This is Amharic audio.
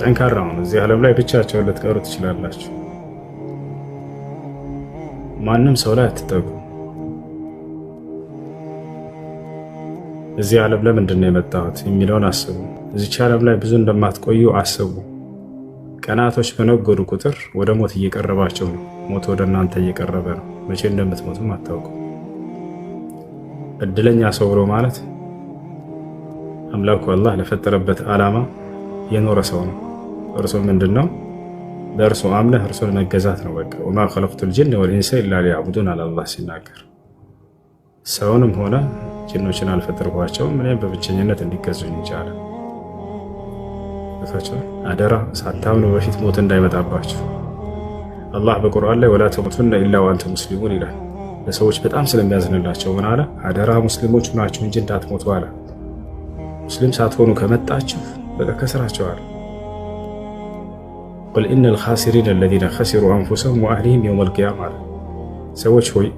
ጠንካራ ነው። እዚህ ዓለም ላይ ብቻቸውን ልትቀሩ ትችላላችሁ። ማንም ሰው ላይ አትጠጉ። እዚህ ዓለም ለምንድን ነው የመጣሁት የሚለውን አስቡ። እዚች ዓለም ላይ ብዙ እንደማትቆዩ አስቡ። ቀናቶች በነጎዱ ቁጥር ወደ ሞት እየቀረባቸው ነው። ሞት ወደ እናንተ እየቀረበ ነው። መቼ እንደምትሞቱም አታውቁ። እድለኛ ሰው ብሎ ማለት አምላኩ አላህ ለፈጠረበት ዓላማ የኖረ ሰው ነው። እርሱ ምንድን ነው? በእርሱ አምነህ እርሱን መገዛት ነው። በቃ ወማ ኸለቅቱል ጅነ ወልኢንሰ ኢላ ሊያዕቡዱን አለ አላህ ሲናገር። ሰውንም ሆነ ጅኖችን አልፈጠርኳቸውም እኔም በብቸኝነት እንዲገዙኝ ይቻላል። አደራ ሳታምኑ በፊት ሞት እንዳይመጣባችሁ። አላህ በቁርአን ላይ ወላ ተሙቱነ ኢላ ወአንቱም ሙስሊሙን ይላል። ለሰዎች በጣም ስለሚያዝንላቸው ምን አለ? አደራ ሙስሊሞች ናችሁ እንጂ እንዳትሞቱ አለ። ሙስሊም ሳትሆኑ ከመጣችሁ በቃ ከስራችኋል። ቁል ኢነል ኻሲሪነ አለዚነ ኸሲሩ አንፉሰሁም ወአህሊሂም የውመል ቂያማ አለ። ሰዎች ሆይ